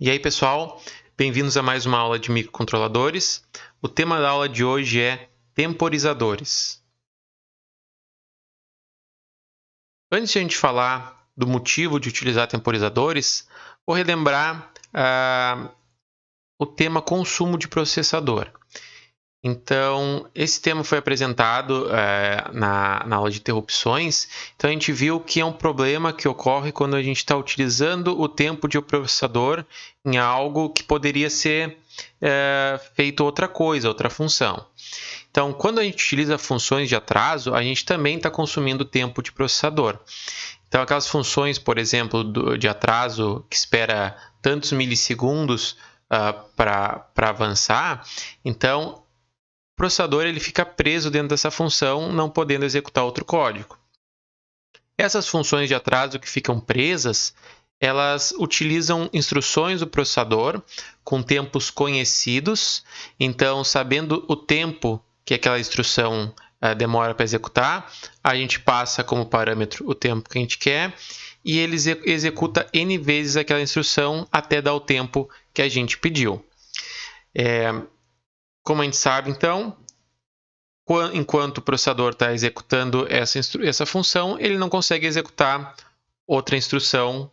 E aí, pessoal, bem-vindos a mais uma aula de microcontroladores. O tema da aula de hoje é temporizadores. Antes de a gente falar do motivo de utilizar temporizadores, vou relembrar o tema consumo de processador. Então, esse tema foi apresentado na aula de interrupções. Então, a gente viu que é um problema que ocorre quando a gente está utilizando o tempo de um processador em algo que poderia ser feito outra coisa, outra função. Então, quando a gente utiliza funções de atraso, a gente também está consumindo tempo de processador. Então, aquelas funções, por exemplo, de atraso que espera tantos milissegundos para avançar, então o processador ele fica preso dentro dessa função, não podendo executar outro código. Essas funções de atraso que ficam presas, elas utilizam instruções do processador com tempos conhecidos. Então, sabendo o tempo que aquela instrução demora para executar, a gente passa como parâmetro o tempo que a gente quer e ele executa N vezes aquela instrução até dar o tempo que a gente pediu. Como a gente sabe, então, enquanto o processador está executando essa função, ele não consegue executar outra instrução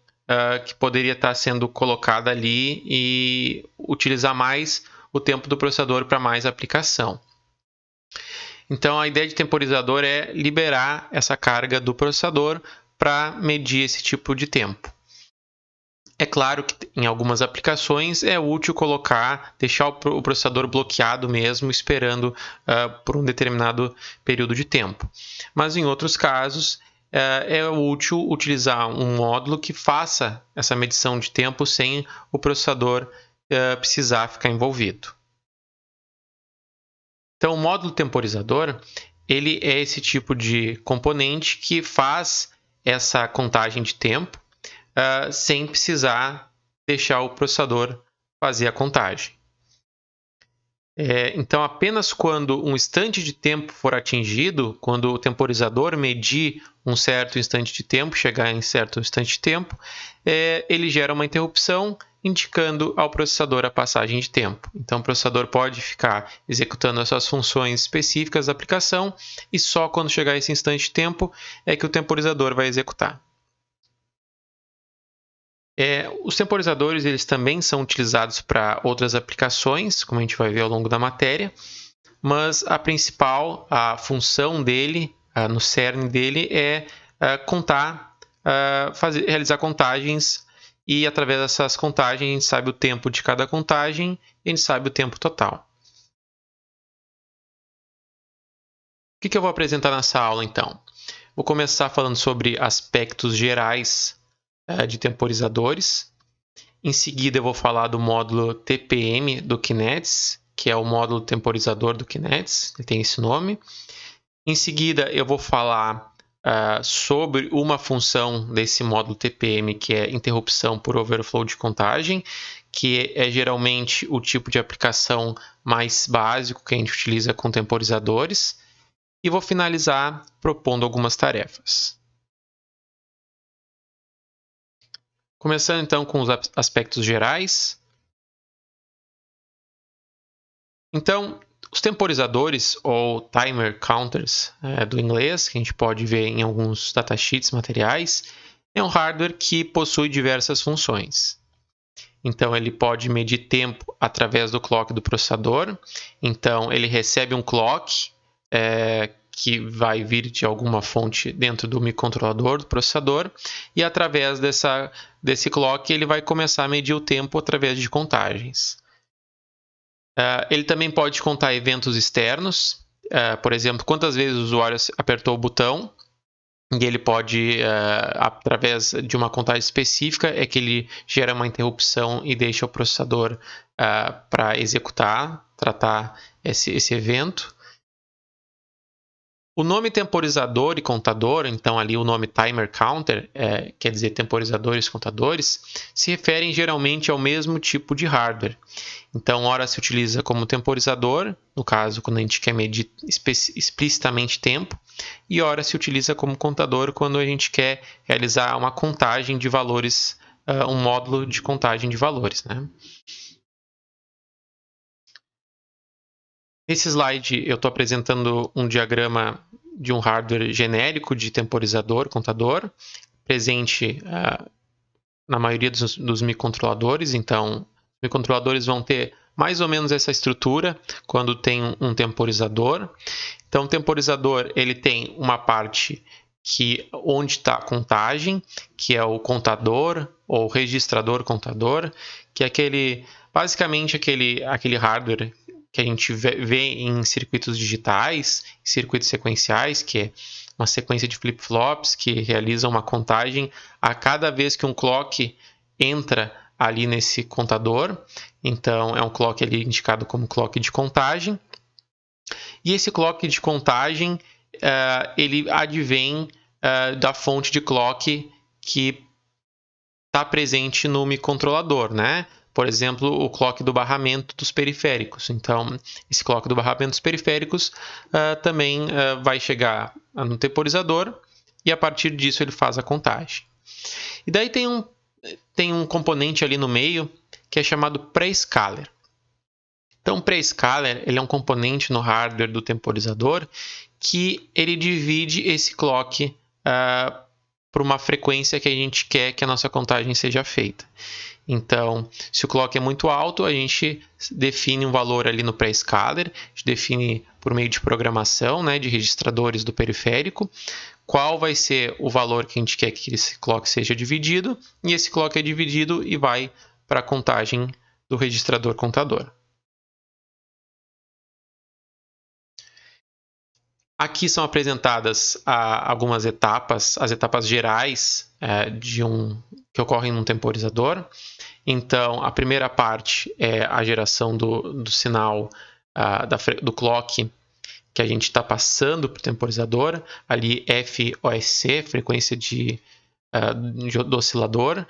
que poderia estar sendo colocada ali e utilizar mais o tempo do processador para mais aplicação. Então, a ideia de temporizador é liberar essa carga do processador para medir esse tipo de tempo. É claro que em algumas aplicações é útil deixar o processador bloqueado mesmo, esperando por um determinado período de tempo. Mas em outros casos é útil utilizar um módulo que faça essa medição de tempo sem o processador precisar ficar envolvido. Então, o módulo temporizador ele é esse tipo de componente que faz essa contagem de tempo sem precisar deixar o processador fazer a contagem. Então, apenas quando um instante de tempo for atingido, quando o temporizador medir um certo instante de tempo, chegar em certo instante de tempo, ele gera uma interrupção indicando ao processador a passagem de tempo. Então, o processador pode ficar executando as suas funções específicas da aplicação e só quando chegar esse instante de tempo é que o temporizador vai executar. Os temporizadores eles também são utilizados para outras aplicações, como a gente vai ver ao longo da matéria, mas a função dele, no cerne dele, é realizar contagens e através dessas contagens a gente sabe o tempo de cada contagem e a gente sabe o tempo total. O que eu vou apresentar nessa aula então? Vou começar falando sobre aspectos gerais de temporizadores. Em seguida, eu vou falar do módulo TPM do Kinetz, que é o módulo temporizador do Kinetz, ele tem esse nome. Em seguida, eu vou falar sobre uma função desse módulo TPM, que é interrupção por overflow de contagem, que é geralmente o tipo de aplicação mais básico que a gente utiliza com temporizadores. E vou finalizar propondo algumas tarefas. Começando então com os aspectos gerais. Então, os temporizadores, ou timer counters do inglês, que a gente pode ver em alguns datasheets materiais, é um hardware que possui diversas funções. Então, ele pode medir tempo através do clock do processador. Então, ele recebe um clock que vai vir de alguma fonte dentro do microcontrolador do processador e através desse clock ele vai começar a medir o tempo através de contagens. Ele também pode contar eventos externos, por exemplo, quantas vezes o usuário apertou o botão, e ele pode, através de uma contagem específica, é que ele gera uma interrupção e deixa o processador para executar, tratar esse evento. O nome temporizador e contador, então ali o nome timer counter, quer dizer temporizadores e contadores, se referem geralmente ao mesmo tipo de hardware. Então, ora se utiliza como temporizador, no caso quando a gente quer medir explicitamente tempo, e ora se utiliza como contador quando a gente quer realizar uma contagem de valores um módulo de contagem de valores, né? Nesse slide eu estou apresentando um diagrama de um hardware genérico de temporizador, contador, presente na maioria dos microcontroladores. Então, os microcontroladores vão ter mais ou menos essa estrutura quando tem um temporizador. Então, o temporizador ele tem uma parte onde está a contagem, que é o contador ou registrador contador, que é basicamente aquele hardware que a gente vê em circuitos digitais, circuitos sequenciais, que é uma sequência de flip-flops que realiza uma contagem a cada vez que um clock entra ali nesse contador. Então, é um clock ali indicado como clock de contagem. E esse clock de contagem, ele advém da fonte de clock que está presente no microcontrolador, né? Por exemplo, o clock do barramento dos periféricos. Então, esse clock do barramento dos periféricos também vai chegar no temporizador e a partir disso ele faz a contagem. E daí tem um componente ali no meio que é chamado pré-scaler. Então, o pré-scaler ele é um componente no hardware do temporizador que ele divide esse clock por uma frequência que a gente quer que a nossa contagem seja feita. Então, se o clock é muito alto, a gente define um valor ali no pré-scaler, a gente define por meio de programação, né, de registradores do periférico, qual vai ser o valor que a gente quer que esse clock seja dividido, e esse clock é dividido e vai para a contagem do registrador contador. Aqui são apresentadas algumas etapas, as etapas gerais que ocorrem num temporizador. Então, a primeira parte é a geração do sinal do clock que a gente está passando para o temporizador, ali FOSC, frequência do oscilador.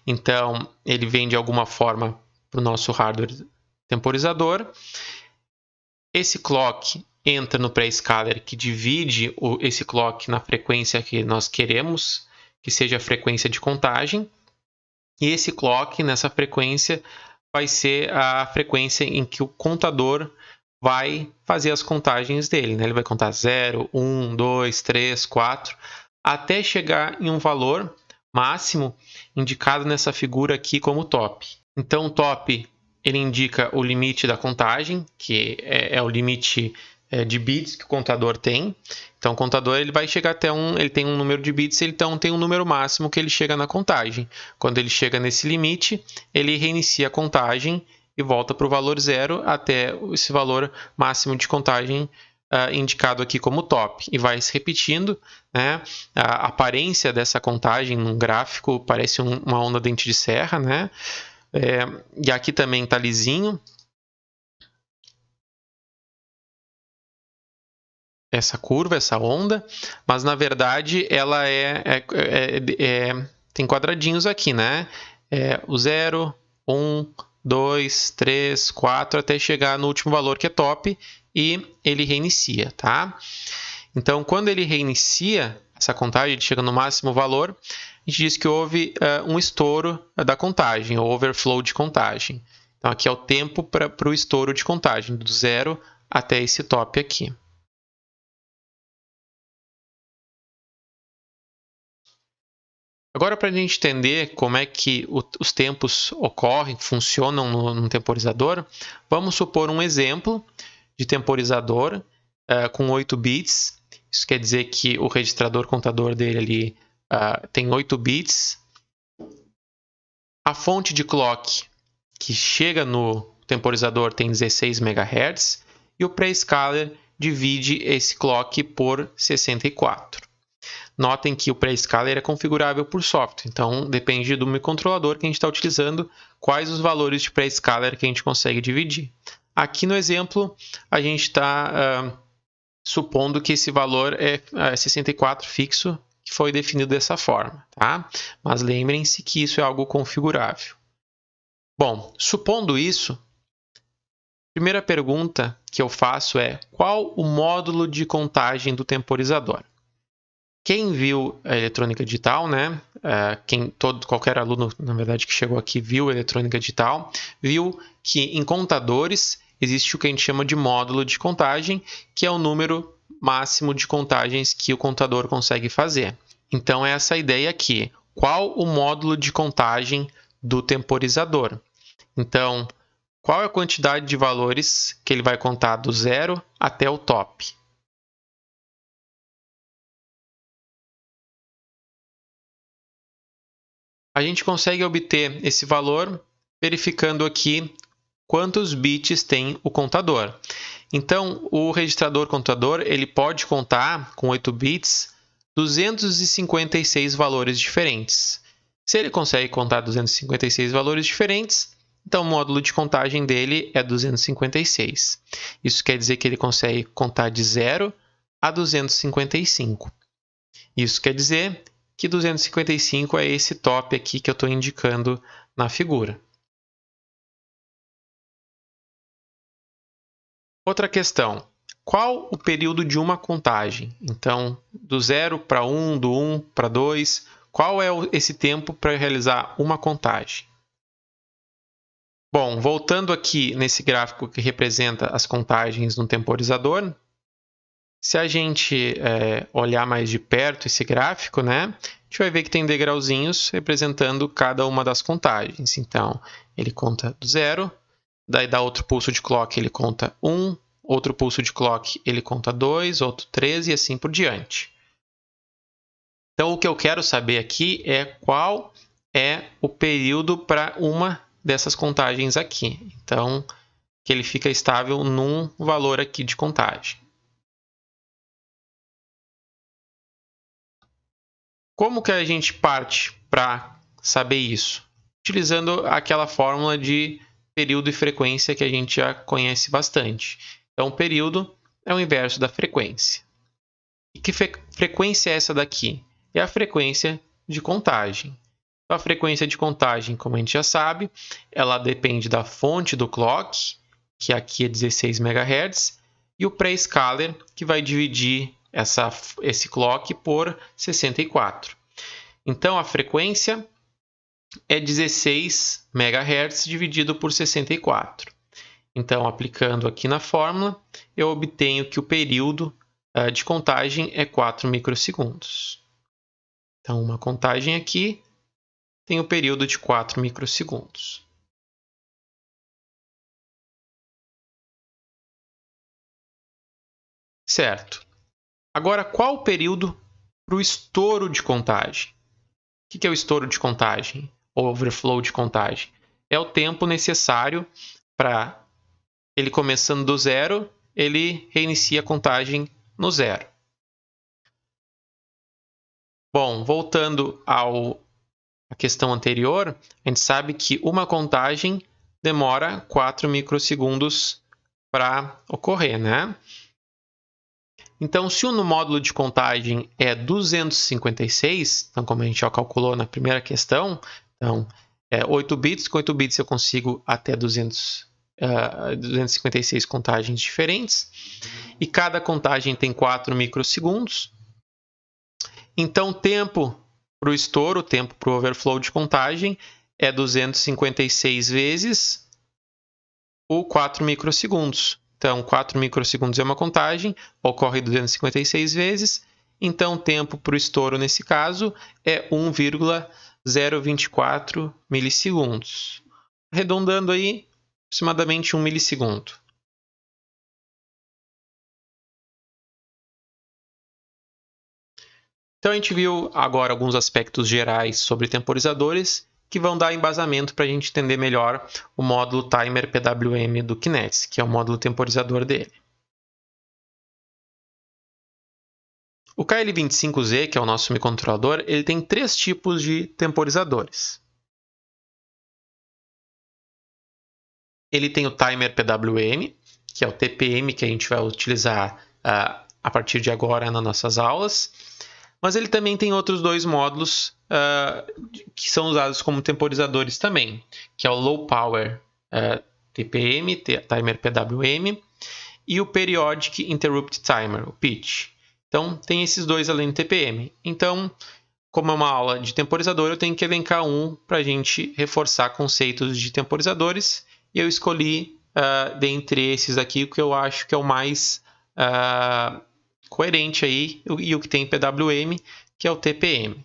Então, ele vem de alguma forma para o nosso hardware temporizador. Esse clock entra no pré-scaler que divide esse clock na frequência que nós queremos, que seja a frequência de contagem. E esse clock, nessa frequência, vai ser a frequência em que o contador vai fazer as contagens dele, né? Ele vai contar 0, 1, 2, 3, 4, até chegar em um valor máximo indicado nessa figura aqui como top. Então, o top ele indica o limite da contagem, que é o limite de bits que o contador tem. Então, o contador ele vai chegar até ele tem um número de bits, então tem um número máximo que ele chega na contagem. Quando ele chega nesse limite, ele reinicia a contagem e volta para o valor 0 até esse valor máximo de contagem indicado aqui como top. E vai se repetindo, né? A aparência dessa contagem num gráfico parece uma onda dente de serra, né? E aqui também está lisinho. Essa curva, essa onda, mas na verdade ela tem quadradinhos aqui, né? O 0, 1, 2, 3, 4, até chegar no último valor que é top e ele reinicia, tá? Então, quando ele reinicia essa contagem, ele chega no máximo valor, a gente diz que houve um estouro da contagem, ou overflow de contagem. Então, aqui é o tempo para o estouro de contagem, do 0 até esse top aqui. Agora, para a gente entender como é que os tempos ocorrem, funcionam no temporizador, vamos supor um exemplo de temporizador com 8 bits. Isso quer dizer que o registrador contador dele ali tem 8 bits. A fonte de clock que chega no temporizador tem 16 MHz e o pré-scaler divide esse clock por 64. Notem que o pré-scaler é configurável por software, então depende do microcontrolador que a gente está utilizando, quais os valores de pré-scaler que a gente consegue dividir. Aqui no exemplo, a gente está supondo que esse valor é 64 fixo, que foi definido dessa forma, tá? Mas lembrem-se que isso é algo configurável. Bom, supondo isso, a primeira pergunta que eu faço é: qual o módulo de contagem do temporizador? Quem viu a eletrônica digital, né? Qualquer aluno, na verdade, que chegou aqui viu a eletrônica digital, viu que em contadores existe o que a gente chama de módulo de contagem, que é o número máximo de contagens que o contador consegue fazer. Então, essa é a ideia aqui. Qual o módulo de contagem do temporizador? Então, qual é a quantidade de valores que ele vai contar do zero até o top? A gente consegue obter esse valor verificando aqui quantos bits tem o contador. Então, o registrador contador ele pode contar com 8 bits 256 valores diferentes. Se ele consegue contar 256 valores diferentes, então o módulo de contagem dele é 256. Isso quer dizer que ele consegue contar de 0 a 255. Isso quer dizer que 255 é esse top aqui que eu estou indicando na figura. Outra questão. Qual o período de uma contagem? Então, do 0 para 1, do 1 para 2, qual é esse tempo para realizar uma contagem? Bom, voltando aqui nesse gráfico que representa as contagens no temporizador, se a gente olhar mais de perto esse gráfico, né, a gente vai ver que tem degrauzinhos representando cada uma das contagens. Então, ele conta do 0, daí dá outro pulso de clock, ele conta 1, outro pulso de clock, ele conta 2, outro 3 e assim por diante. Então, o que eu quero saber aqui é qual é o período para uma dessas contagens aqui. Então, que ele fica estável num valor aqui de contagem. Como que a gente parte para saber isso? Utilizando aquela fórmula de período e frequência que a gente já conhece bastante. Então, o período é o inverso da frequência. E que frequência é essa daqui? É a frequência de contagem. Então, a frequência de contagem, como a gente já sabe, ela depende da fonte do clock, que aqui é 16 MHz, e o pré-scaler, que vai dividir esse clock por 64. Então, a frequência é 16 MHz dividido por 64. Então, aplicando aqui na fórmula, eu obtenho que o período de contagem é 4 microsegundos. Então, uma contagem aqui tem o período de 4 microsegundos. Certo. Agora, qual o período para o estouro de contagem? O que é o estouro de contagem? Ou overflow de contagem? É o tempo necessário para ele começando do zero, ele reinicia a contagem no zero. Bom, voltando à questão anterior, a gente sabe que uma contagem demora 4 microsegundos para ocorrer, né? Então, se o módulo de contagem é 256, então como a gente já calculou na primeira questão, então 8 bits, com 8 bits eu consigo até 256 contagens diferentes, e cada contagem tem 4 microsegundos. Então, o tempo para o estouro, o tempo para o overflow de contagem é 256 vezes o 4 microsegundos. Então, 4 microsegundos é uma contagem, ocorre 256 vezes. Então, o tempo para o estouro, nesse caso, é 1,024 milissegundos. Arredondando aí, aproximadamente 1 milissegundo. Então, a gente viu agora alguns aspectos gerais sobre temporizadores que vão dar embasamento para a gente entender melhor o módulo Timer PWM do Kinetics, que é o módulo temporizador dele. O KL25Z, que é o nosso microcontrolador, ele tem 3 tipos de temporizadores. Ele tem o Timer PWM, que é o TPM que a gente vai utilizar a partir de agora nas nossas aulas. Mas ele também tem outros 2 módulos que são usados como temporizadores também, que é o Low Power TPM, Timer PWM, e o Periodic Interrupt Timer, o PIT. Então, tem esses dois além do TPM. Então, como é uma aula de temporizador, eu tenho que elencar um para a gente reforçar conceitos de temporizadores. E eu escolhi, dentre esses aqui, o que eu acho que é o mais coerente aí, e o que tem PWM, que é o TPM.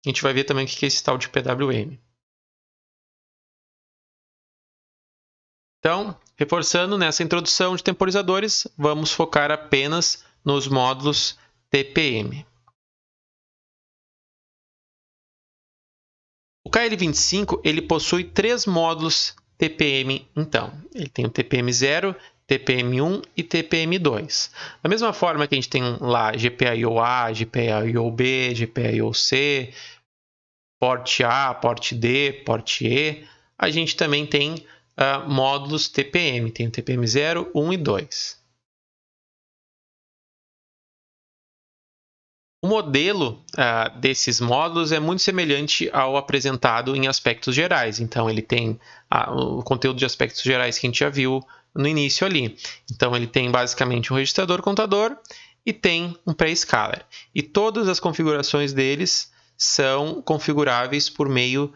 A gente vai ver também o que é esse tal de PWM. Então, reforçando nessa introdução de temporizadores, vamos focar apenas nos módulos TPM. O KL25 ele possui 3 módulos TPM, então. Ele tem o TPM0, TPM1 e TPM2. Da mesma forma que a gente tem lá GPIO-A, GPIO-B, GPIO-C, porte A, porte D, porte E, a gente também tem módulos TPM. Tem o TPM0, 1 e 2. O modelo desses módulos é muito semelhante ao apresentado em aspectos gerais. Então, ele tem o conteúdo de aspectos gerais que a gente já viu no início ali. Então, ele tem basicamente um registrador contador e tem um pré-scaler. E todas as configurações deles são configuráveis por meio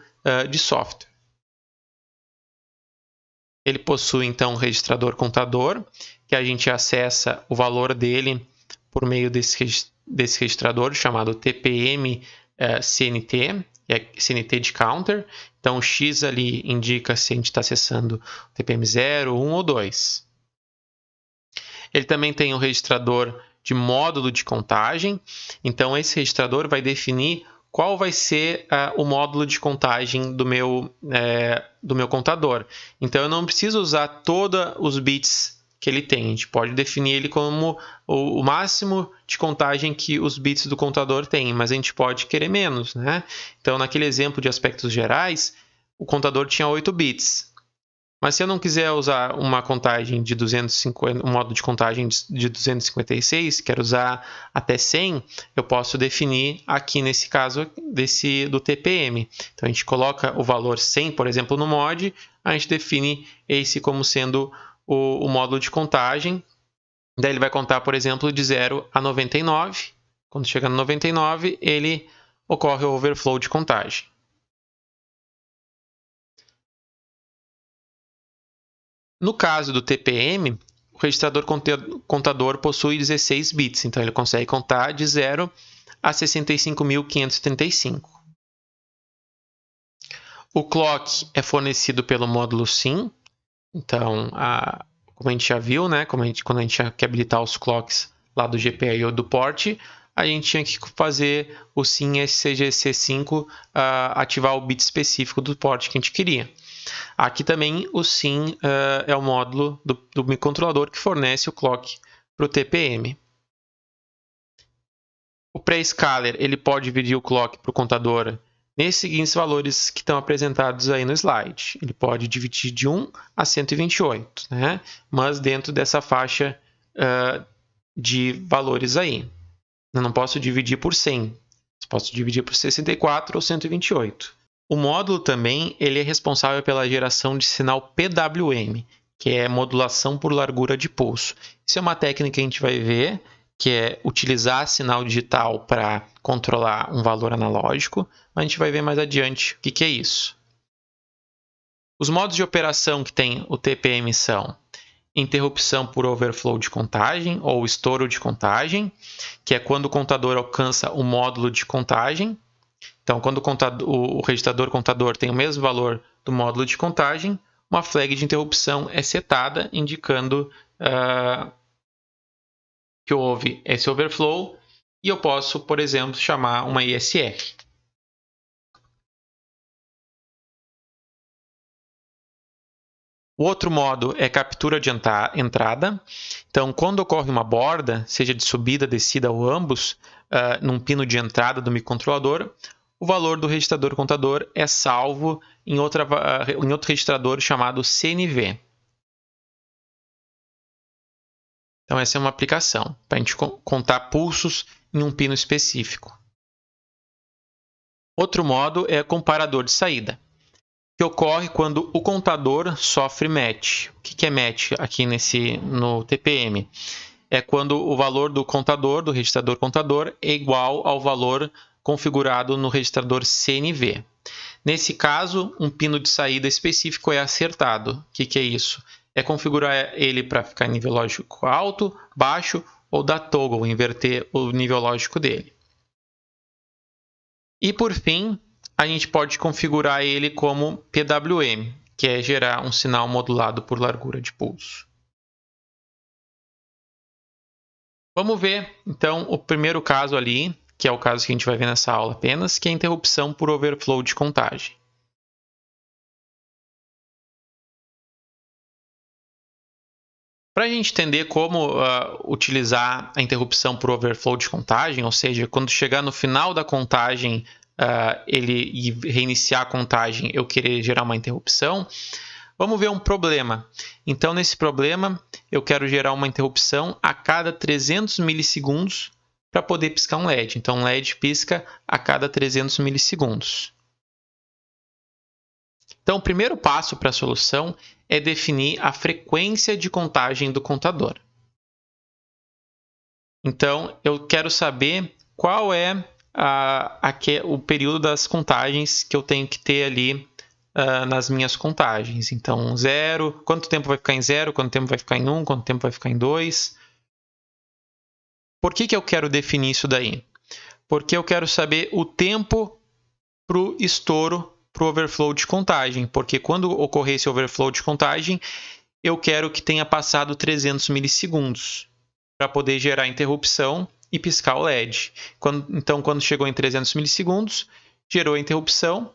de software. Ele possui, então, um registrador contador, que a gente acessa o valor dele por meio desse registrador chamado TPM CNT, que é CNT de counter. Então, o X ali indica se a gente está acessando o TPM 0, 1 ou 2. Ele também tem um registrador de módulo de contagem. Então, esse registrador vai definir qual vai ser o módulo de contagem do meu contador. Então, eu não preciso usar todos os bits que ele tem. A gente pode definir ele como o máximo de contagem que os bits do contador têm, mas a gente pode querer menos, né? Então, naquele exemplo de aspectos gerais, o contador tinha 8 bits. Mas se eu não quiser usar uma contagem de 250, um modo de contagem de 256, quero usar até 100, eu posso definir aqui nesse caso do TPM. Então a gente coloca o valor 100, por exemplo, no mod, a gente define esse como sendo o módulo de contagem. Daí ele vai contar, por exemplo, de 0 a 99. Quando chega no 99, ele ocorre o overflow de contagem. No caso do TPM, o registrador contador possui 16 bits, então ele consegue contar de 0 a 65.535. O clock é fornecido pelo módulo SYN, então, como a gente já viu, né, quando a gente tinha que habilitar os clocks lá do GPIO do port, a gente tinha que fazer o SYN SCGC5 ativar o bit específico do port que a gente queria. Aqui também o SYN é o módulo do microcontrolador que fornece o clock para o TPM. O pré-scaler ele pode dividir o clock para o contador nesses seguintes valores que estão apresentados aí no slide. Ele pode dividir de 1 a 128, né? Mas dentro dessa faixa de valores aí. Eu não posso dividir por 100, posso dividir por 64 ou 128. O módulo também ele é responsável pela geração de sinal PWM, que é modulação por largura de pulso. Isso é uma técnica que a gente vai ver, que é utilizar sinal digital para controlar um valor analógico, mas a gente vai ver mais adiante o que é isso. Os modos de operação que tem o TPM são interrupção por overflow de contagem ou estouro de contagem, que é quando o contador alcança o módulo de contagem. Então, quando o registrador contador tem o mesmo valor do módulo de contagem, uma flag de interrupção é setada, indicando que houve esse overflow, e eu posso, por exemplo, chamar uma ISR. O outro modo é captura de entrada. Então, quando ocorre uma borda, seja de subida, descida ou ambos, num pino de entrada do microcontrolador, o valor do registrador contador é salvo em outro registrador chamado CNV. Então, essa é uma aplicação para a gente contar pulsos em um pino específico. Outro modo é comparador de saída, que ocorre quando o contador sofre match. O que é match aqui no TPM? é quando o valor do contador, do registrador contador, é igual ao valor configurado no registrador CNV. Nesse caso, um pino de saída específico é acertado. O que é isso? É configurar ele para ficar em nível lógico alto, baixo ou dar toggle, inverter o nível lógico dele. E por fim, a gente pode configurar ele como PWM, que é gerar um sinal modulado por largura de pulso. Vamos ver, então, o primeiro caso ali, que é o caso que a gente vai ver nessa aula apenas, que é a interrupção por overflow de contagem. Para a gente entender como utilizar a interrupção por overflow de contagem, ou seja, quando chegar no final da contagem ele reiniciar a contagem, eu querer gerar uma interrupção, vamos ver um problema. Então, nesse problema, eu quero gerar uma interrupção a cada 300 milissegundos para poder piscar um LED. Então, um LED pisca a cada 300 milissegundos. Então, o primeiro passo para a solução é definir a frequência de contagem do contador. Então, eu quero saber qual é o período das contagens que eu tenho que ter ali nas minhas contagens. Então, 0, quanto tempo vai ficar em 0, quanto tempo vai ficar em 1, quanto tempo vai ficar em 2. Por que eu quero definir isso daí? Porque eu quero saber o tempo para o estouro, para o overflow de contagem. Porque quando ocorrer esse overflow de contagem, eu quero que tenha passado 300 milissegundos para poder gerar interrupção e piscar o LED. Então, quando chegou em 300 milissegundos, gerou a interrupção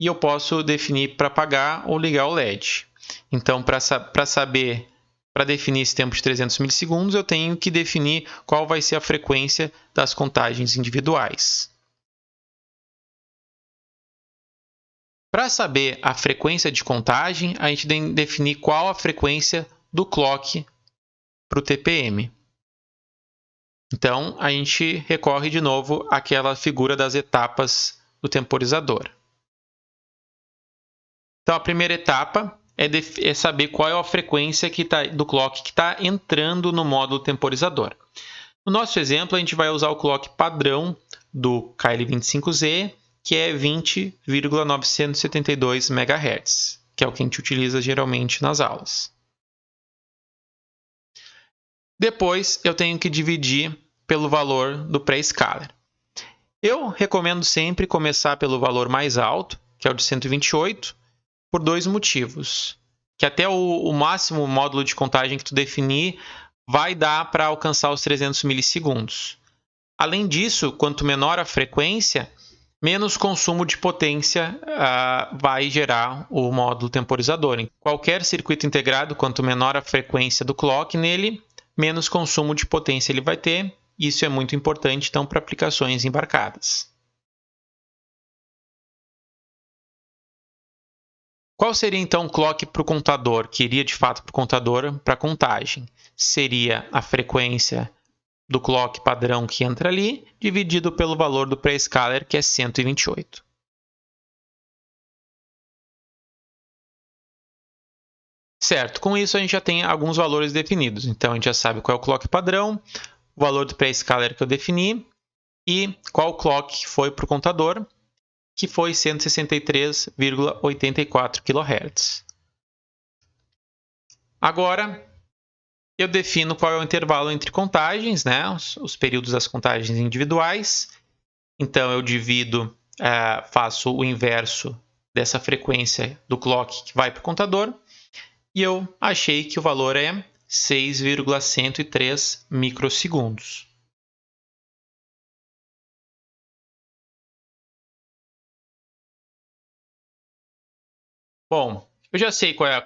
e eu posso definir para apagar ou ligar o LED. Então, para definir esse tempo de 300 milissegundos, eu tenho que definir qual vai ser a frequência das contagens individuais. Para saber a frequência de contagem, a gente tem que definir qual a frequência do clock para o TPM. Então, a gente recorre de novo àquela figura das etapas do temporizador. Então, a primeira etapa é saber qual é a frequência do clock que está entrando no módulo temporizador. No nosso exemplo, a gente vai usar o clock padrão do KL25Z, que é 20,972 MHz, que é o que a gente utiliza geralmente nas aulas. Depois, eu tenho que dividir pelo valor do pré-scaler. Eu recomendo sempre começar pelo valor mais alto, que é o de 128, por dois motivos. Que até o máximo módulo de contagem que tu definir vai dar para alcançar os 300 milissegundos. Além disso, quanto menor a frequência, menos consumo de potência vai gerar o módulo temporizador. Em qualquer circuito integrado, quanto menor a frequência do clock nele, menos consumo de potência ele vai ter. Isso é muito importante, então, para aplicações embarcadas. Qual seria, então, o clock para o contador, que iria, de fato, para o contador para contagem? Seria a frequência do clock padrão que entra ali, dividido pelo valor do pré-scaler, que é 128. Certo, com isso a gente já tem alguns valores definidos. Então, a gente já sabe qual é o clock padrão, o valor do pré-scaler que eu defini e qual clock que foi para o contador, que foi 163,84 kHz. Agora, eu defino qual é o intervalo entre contagens, né? Os períodos das contagens individuais. Então, eu divido, faço o inverso dessa frequência do clock que vai para o contador. E eu achei que o valor é 6,103 microsegundos. Bom, eu já sei qual é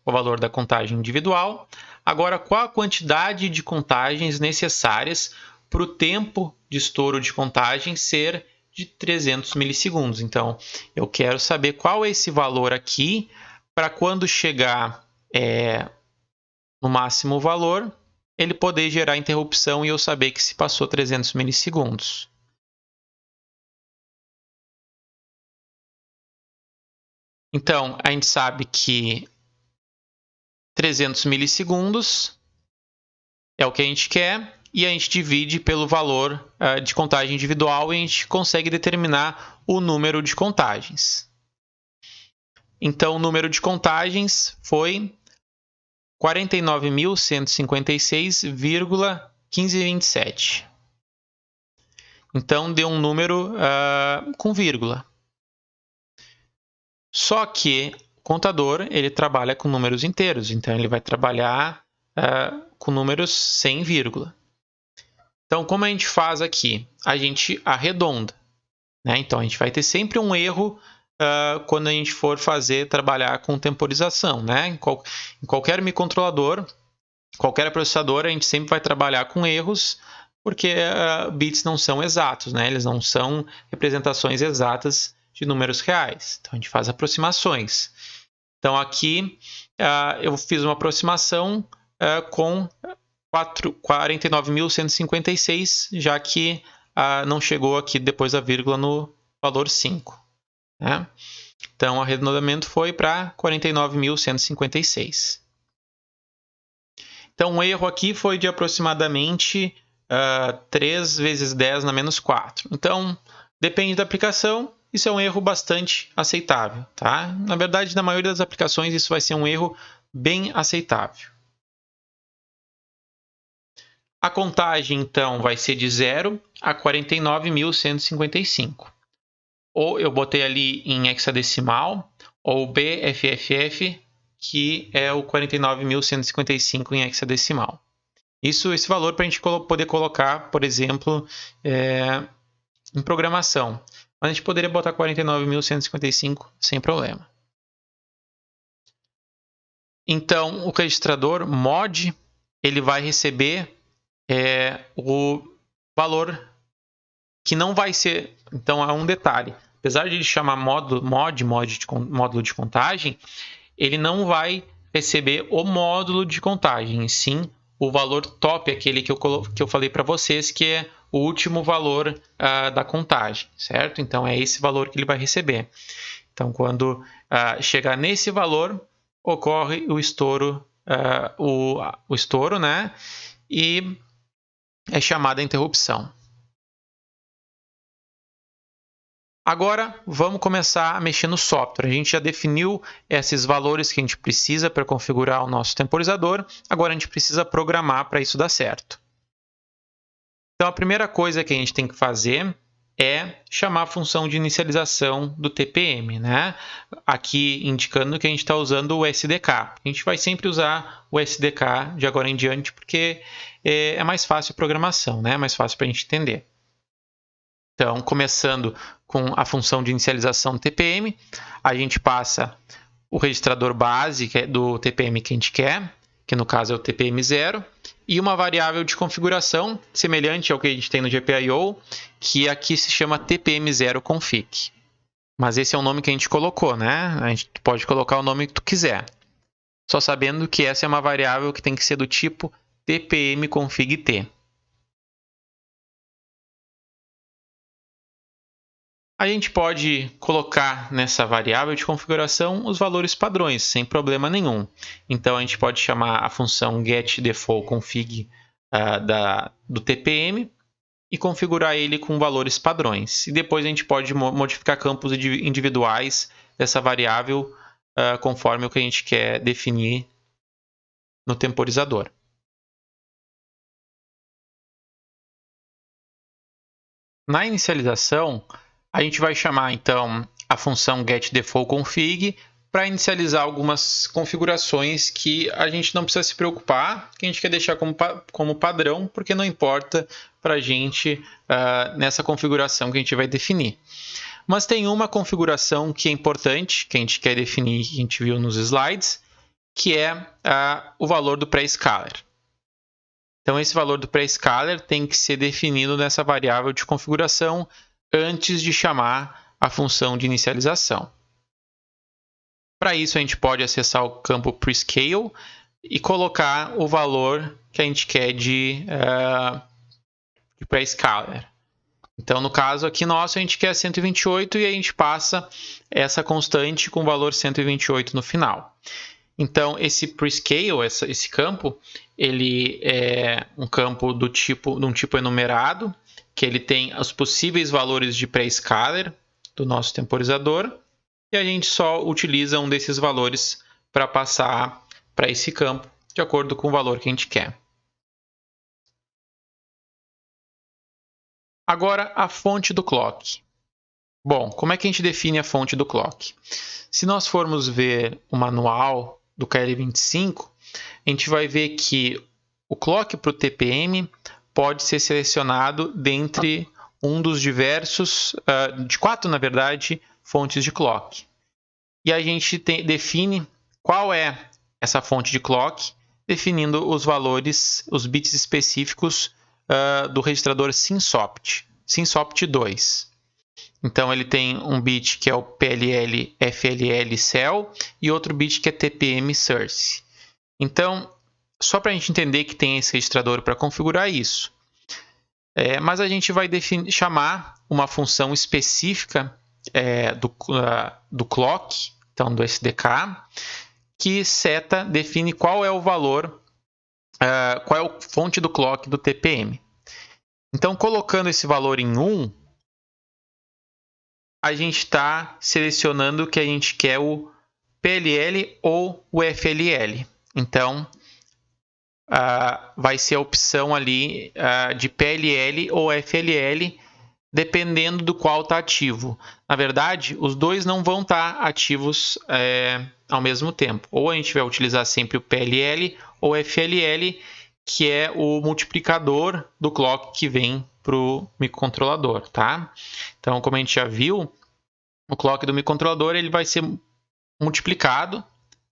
o valor da contagem individual. Agora, qual a quantidade de contagens necessárias para o tempo de estouro de contagem ser de 300 milissegundos? Então, eu quero saber qual é esse valor aqui para quando chegar no máximo valor, ele poder gerar interrupção e eu saber que se passou 300 milissegundos. Então, a gente sabe que 300 milissegundos é o que a gente quer, e a gente divide pelo valor de contagem individual e a gente consegue determinar o número de contagens. Então, o número de contagens foi 49.156,1527. Então, deu um número com vírgula. Só que o contador ele trabalha com números inteiros, então ele vai trabalhar com números sem vírgula. Então, como a gente faz aqui? A gente arredonda, né? Então, a gente vai ter sempre um erro quando a gente for trabalhar com temporização, né? Em qualquer microcontrolador, qualquer processador, a gente sempre vai trabalhar com erros, porque bits não são exatos, né? Eles não são representações exatas de números reais. Então, a gente faz aproximações. Então, aqui eu fiz uma aproximação com 49.156, já que não chegou aqui depois da vírgula no valor 5. Né? Então, o arredondamento foi para 49.156. Então, o erro aqui foi de aproximadamente 3 vezes 10 na menos 4. Então, depende da aplicação, isso é um erro bastante aceitável. Tá? Na verdade, na maioria das aplicações, isso vai ser um erro bem aceitável. A contagem, então, vai ser de 0 a 49.155. Ou eu botei ali em hexadecimal, ou BFFF, que é o 49.155 em hexadecimal. Esse valor para a gente poder colocar, por exemplo, em programação. Mas a gente poderia botar 49.155 sem problema. Então, o registrador mod ele vai receber o valor que não vai ser... Então, é um detalhe. Apesar de ele chamar módulo de contagem, ele não vai receber o módulo de contagem, e sim o valor top, aquele que eu falei para vocês, que é o último valor da contagem, certo? Então, é esse valor que ele vai receber. Então, quando chegar nesse valor, ocorre o estouro, o estouro, né? E é chamada interrupção. Agora, vamos começar a mexer no software. A gente já definiu esses valores que a gente precisa para configurar o nosso temporizador. Agora, a gente precisa programar para isso dar certo. Então, a primeira coisa que a gente tem que fazer é chamar a função de inicialização do TPM, né? Aqui indicando que a gente está usando o SDK. A gente vai sempre usar o SDK de agora em diante, porque é mais fácil a programação, né? É mais fácil para a gente entender. Então, começando com a função de inicialização do TPM, a gente passa o registrador base do TPM que a gente quer, que no caso é o TPM0, e uma variável de configuração semelhante ao que a gente tem no GPIO, que aqui se chama TPM0config. Mas esse é o nome que a gente colocou, né? A gente pode colocar o nome que tu quiser. Só sabendo que essa é uma variável que tem que ser do tipo TPMconfig-t. A gente pode colocar nessa variável de configuração os valores padrões, sem problema nenhum. Então, a gente pode chamar a função getDefaultConfig do TPM e configurar ele com valores padrões. E depois a gente pode modificar campos individuais dessa variável conforme o que a gente quer definir no temporizador. Na inicialização, a gente vai chamar, então, a função getDefaultConfig para inicializar algumas configurações que a gente não precisa se preocupar, que a gente quer deixar como padrão, porque não importa para a gente nessa configuração que a gente vai definir. Mas tem uma configuração que é importante, que a gente quer definir, que a gente viu nos slides, que é o valor do pré-scaler. Então, esse valor do pré-scaler tem que ser definido nessa variável de configuração antes de chamar a função de inicialização. Para isso, a gente pode acessar o campo prescale e colocar o valor que a gente quer de pré-scaler. Então, no caso aqui nosso, a gente quer 128 e a gente passa essa constante com o valor 128 no final. Então, esse prescale, esse campo, ele é um campo de um tipo enumerado, que ele tem os possíveis valores de pré-scaler do nosso temporizador, e a gente só utiliza um desses valores para passar para esse campo, de acordo com o valor que a gente quer. Agora, a fonte do clock. Bom, como é que a gente define a fonte do clock? Se nós formos ver o manual do KL25, a gente vai ver que o clock para o TPM pode ser selecionado dentre um dos diversos, de 4 na verdade, fontes de clock. E a gente define qual é essa fonte de clock, definindo os valores, os bits específicos do registrador Synsopt, Synsopt 2. Então ele tem um bit que é o PLL FLL Cell e outro bit que é TPM Source. Então, só para a gente entender que tem esse registrador para configurar isso. Mas a gente vai chamar uma função específica do clock, então do SDK, que define qual é o valor, qual é a fonte do clock do TPM. Então, colocando esse valor em 1, a gente está selecionando que a gente quer o PLL ou o FLL. Então, vai ser a opção ali de PLL ou FLL, dependendo do qual está ativo. Na verdade, os dois não vão estar ativos ao mesmo tempo. Ou a gente vai utilizar sempre o PLL ou FLL, que é o multiplicador do clock que vem para o microcontrolador, tá? Então, como a gente já viu, o clock do microcontrolador ele vai ser multiplicado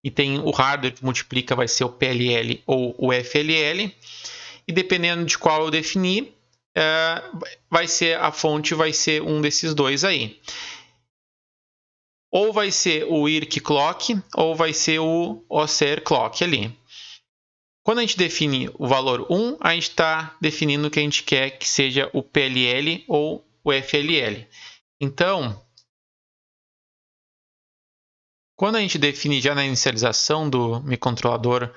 e tem o hardware que multiplica vai ser o PLL ou o FLL, e dependendo de qual eu definir, vai ser a fonte, vai ser um desses dois aí. Ou vai ser o IRC clock ou vai ser o OCR clock ali. Quando a gente define o valor 1, a gente está definindo o que a gente quer que seja o PLL ou o FLL. Então, quando a gente define já na inicialização do microcontrolador,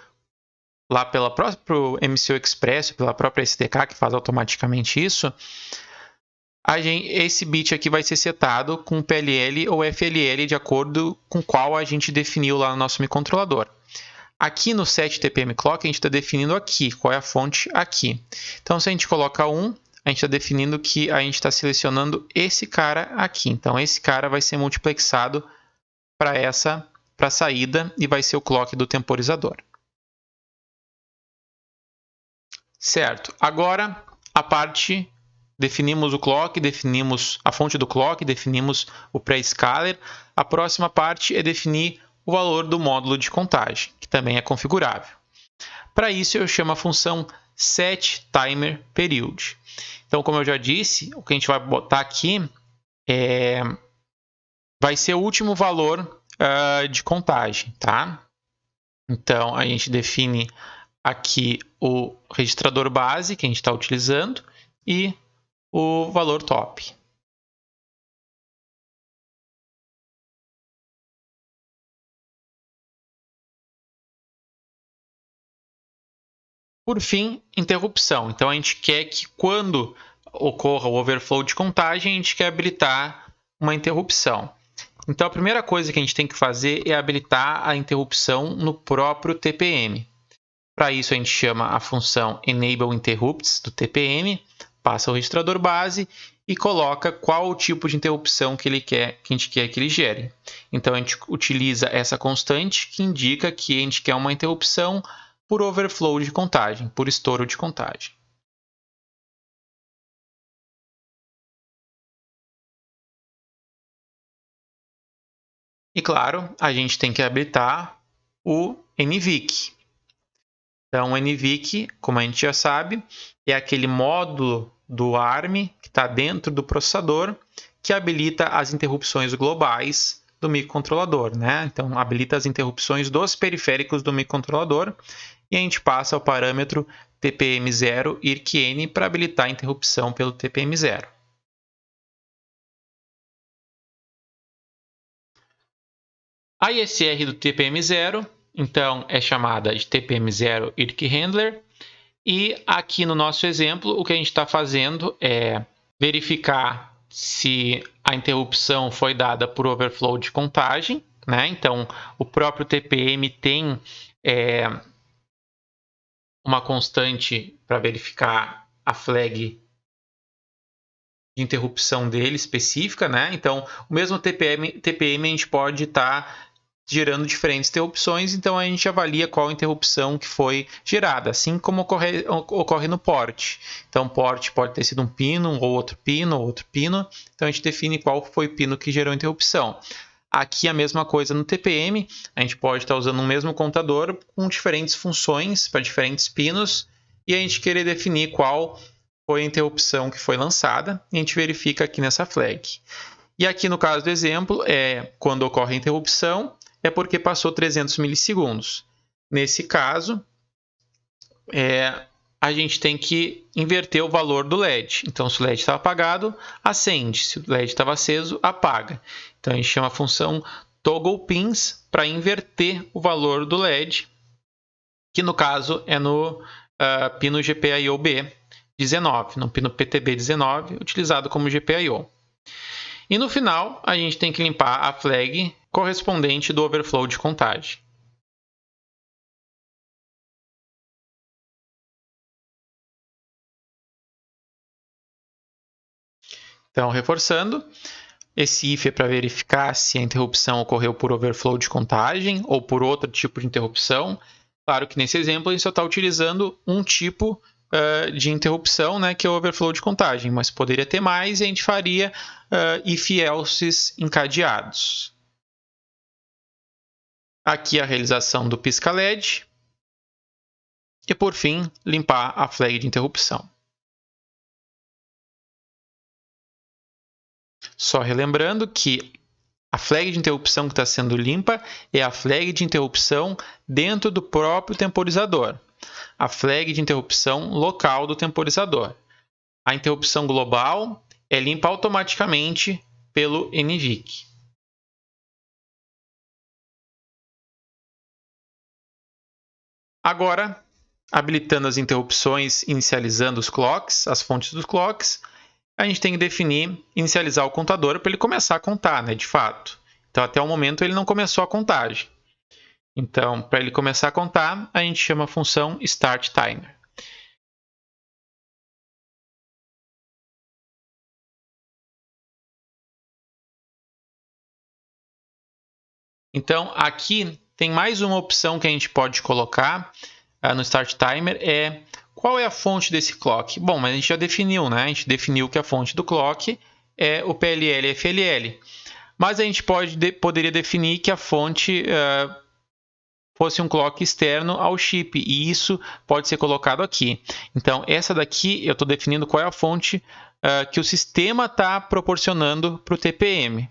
lá pela própria MCU Express, pela própria SDK que faz automaticamente isso, esse bit aqui vai ser setado com PLL ou FLL de acordo com qual a gente definiu lá no nosso microcontrolador. Aqui no set TPM Clock, a gente está definindo aqui, qual é a fonte aqui. Então, se a gente coloca 1, a gente está definindo que a gente está selecionando esse cara aqui. Então, esse cara vai ser multiplexado para a saída e vai ser o clock do temporizador. Certo. Agora, a parte... Definimos o clock, definimos a fonte do clock, definimos o pré-scaler. A próxima parte é definir o valor do módulo de contagem, que também é configurável. Para isso, eu chamo a função setTimerPeriod. Então, como eu já disse, o que a gente vai botar aqui vai ser o último valor de contagem, tá? Então, a gente define aqui o registrador base que a gente está utilizando e o valor top. Por fim, interrupção. Então, a gente quer que quando ocorra o overflow de contagem, a gente quer habilitar uma interrupção. Então, a primeira coisa que a gente tem que fazer é habilitar a interrupção no próprio TPM. Para isso, a gente chama a função enableInterrupts do TPM, passa o registrador base e coloca qual o tipo de interrupção que a gente quer que ele gere. Então, a gente utiliza essa constante que indica que a gente quer uma interrupção por overflow de contagem, por estouro de contagem. E claro, a gente tem que habilitar o NVIC. Então, o NVIC, como a gente já sabe, é aquele módulo do ARM que está dentro do processador que habilita as interrupções globais do microcontrolador, né? Então, habilita as interrupções dos periféricos do microcontrolador e a gente passa o parâmetro TPM0 IRCN para habilitar a interrupção pelo TPM0. A ISR do TPM0 então, é chamada de TPM0 IRC Handler. E aqui no nosso exemplo, o que a gente está fazendo é verificar se a interrupção foi dada por overflow de contagem, né? Então, o próprio TPM tem uma constante para verificar a flag de interrupção dele específica, né? Então, o mesmo TPM a gente pode estar gerando diferentes interrupções, então a gente avalia qual interrupção que foi gerada, assim como ocorre no port. Então, port pode ter sido um pino, ou outro pino, então a gente define qual foi o pino que gerou a interrupção. Aqui a mesma coisa no TPM, a gente pode estar usando o mesmo contador com diferentes funções para diferentes pinos, e a gente querer definir qual foi a interrupção que foi lançada, e a gente verifica aqui nessa flag. E aqui no caso do exemplo, quando ocorre a interrupção, é porque passou 300 milissegundos. Nesse caso, a gente tem que inverter o valor do LED. Então, se o LED estava apagado, acende. Se o LED estava aceso, apaga. Então, a gente chama a função togglePins para inverter o valor do LED, que no caso é no pino GPIO-B 19, no pino PTB19, utilizado como GPIO. E no final, a gente tem que limpar a flag correspondente do overflow de contagem. Então, reforçando, esse if é para verificar se a interrupção ocorreu por overflow de contagem ou por outro tipo de interrupção. Claro que nesse exemplo a gente só está utilizando um tipo de interrupção, né, que é o overflow de contagem, mas poderia ter mais e a gente faria if-elses encadeados. Aqui a realização do pisca-LED. E por fim, limpar a flag de interrupção. Só relembrando que a flag de interrupção que está sendo limpa é a flag de interrupção dentro do próprio temporizador. A flag de interrupção local do temporizador. A interrupção global é limpa automaticamente pelo NVIC. Agora, habilitando as interrupções, inicializando os clocks, as fontes dos clocks, a gente tem que definir, inicializar o contador para ele começar a contar, né, de fato. Então, até o momento, ele não começou a contagem. Então, para ele começar a contar, a gente chama a função startTimer. Então, aqui tem mais uma opção que a gente pode colocar no startTimer, qual é a fonte desse clock? Bom, mas a gente já definiu, né? A gente definiu que a fonte do clock é o PLL FLL. Mas a gente poderia definir que a fonte fosse um clock externo ao chip, e isso pode ser colocado aqui. Então, essa daqui eu estou definindo qual é a fonte que o sistema está proporcionando para o TPM.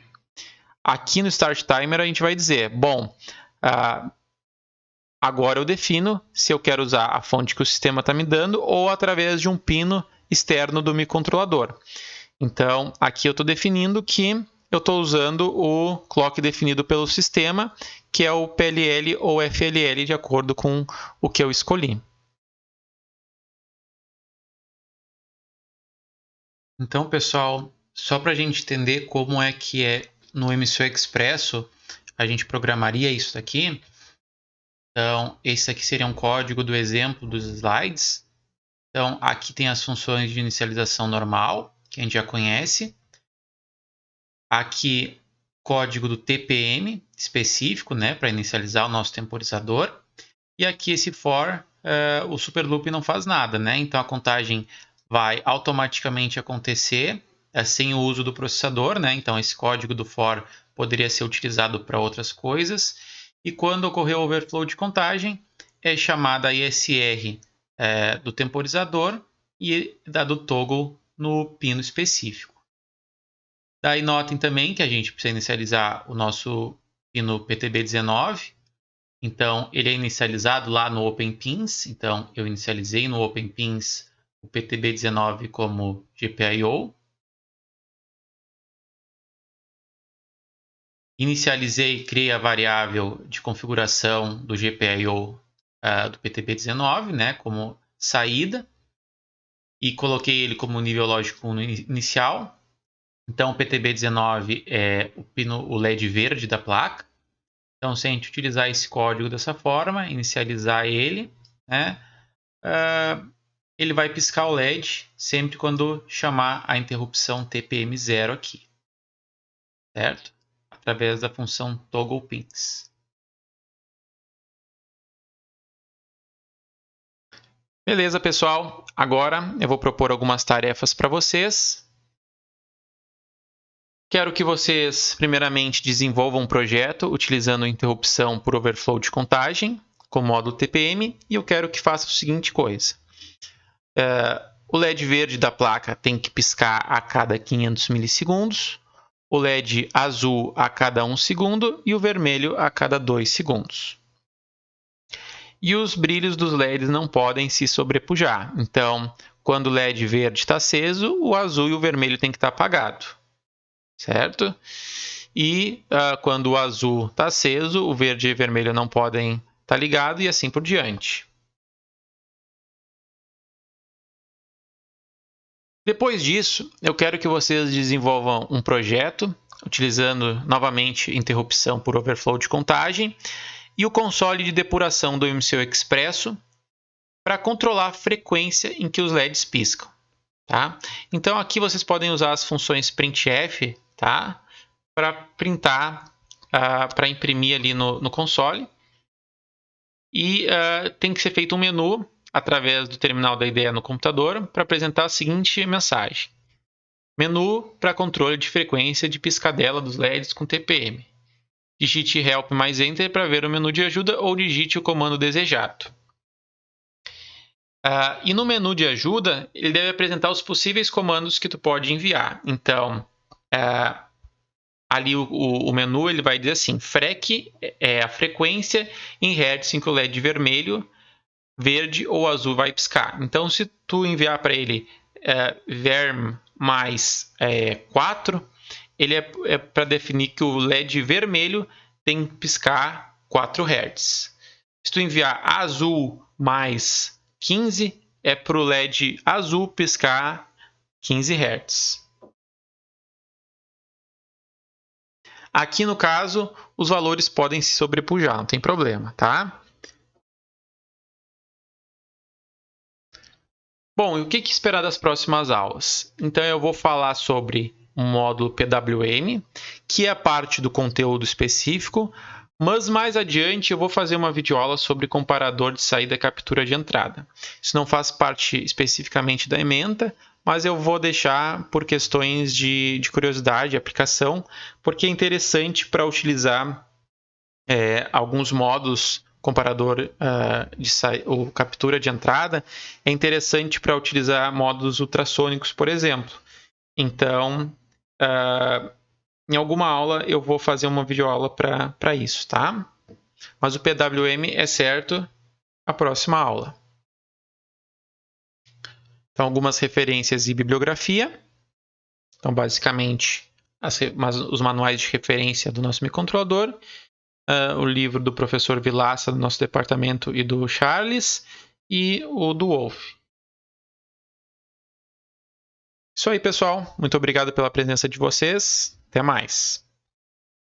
Aqui no startTimer a gente vai dizer, bom, agora eu defino se eu quero usar a fonte que o sistema está me dando ou através de um pino externo do microcontrolador. Então, aqui eu estou definindo que eu estou usando o clock definido pelo sistema, que é o PLL ou FLL, de acordo com o que eu escolhi. Então, pessoal, só para a gente entender como é que no MCU Expresso a gente programaria isso daqui. Então, esse aqui seria um código do exemplo dos slides. Então, aqui tem as funções de inicialização normal, que a gente já conhece. Aqui, código do TPM específico, né, para inicializar o nosso temporizador. E aqui esse for, o super loop não faz nada, né? Então, a contagem vai automaticamente acontecer sem o uso do processador, né? Então, esse código do for poderia ser utilizado para outras coisas. E quando ocorrer o overflow de contagem, é chamada a ISR do temporizador e dado toggle no pino específico. Daí notem também que a gente precisa inicializar o nosso pino PTB19. Então, ele é inicializado lá no OpenPins. Então, eu inicializei no OpenPins o PTB19 como GPIO. inicializei, criei a variável de configuração do GPIO do PTB19, né, como saída, e coloquei ele como nível lógico inicial. Então, o PTB19 é o LED verde da placa. Então, se a gente utilizar esse código dessa forma, inicializar ele, né, ele vai piscar o LED sempre quando chamar a interrupção TPM0 aqui, certo? Através da função togglePins. Beleza, pessoal. Agora eu vou propor algumas tarefas para vocês. Quero que vocês, primeiramente, desenvolvam um projeto utilizando interrupção por overflow de contagem com módulo TPM, e eu quero que faça a seguinte coisa. O LED verde da placa tem que piscar a cada 500 milissegundos, o LED azul a cada 1 segundo e o vermelho a cada 2 segundos. E os brilhos dos LEDs não podem se sobrepujar. Então, quando o LED verde está aceso, o azul e o vermelho têm que estar apagado, certo? E quando o azul está aceso, o verde e o vermelho não podem estar ligados e assim por diante. Depois disso, eu quero que vocês desenvolvam um projeto utilizando novamente interrupção por overflow de contagem e o console de depuração do MCU Expresso para controlar a frequência em que os LEDs piscam. Tá? Então aqui vocês podem usar as funções printf, tá? Para printar, para imprimir ali no console. E tem que ser feito um menu através do terminal da IDE no computador para apresentar a seguinte mensagem. Menu para controle de frequência de piscadela dos LEDs com TPM. Digite Help mais Enter para ver o menu de ajuda ou digite o comando desejado. E no menu de ajuda, ele deve apresentar os possíveis comandos que tu pode enviar. Então, ali o menu ele vai dizer assim, FREQ é a frequência em hertz em que o LED vermelho, verde ou azul vai piscar. Então, se tu enviar para ele verm mais 4, ele é para definir que o LED vermelho tem que piscar 4 Hz. Se tu enviar azul mais 15, é para o LED azul piscar 15 Hz. Aqui no caso, os valores podem se sobrepujar, não tem problema, tá? Bom, e o que esperar das próximas aulas? Então eu vou falar sobre o módulo PWM, que é parte do conteúdo específico, mas mais adiante eu vou fazer uma videoaula sobre comparador de saída e captura de entrada. Isso não faz parte especificamente da ementa, mas eu vou deixar por questões de curiosidade, aplicação, porque é interessante para utilizar alguns módulos comparador ou captura de entrada, é interessante para utilizar módulos ultrassônicos, por exemplo. Então, em alguma aula eu vou fazer uma videoaula para isso, tá? Mas o PWM é certo a próxima aula. Então, algumas referências e bibliografia. Então, basicamente, os manuais de referência do nosso microcontrolador, o livro do professor Vilaça, do nosso departamento, e do Charles, e o do Wolf. Isso aí, pessoal. Muito obrigado pela presença de vocês. Até mais.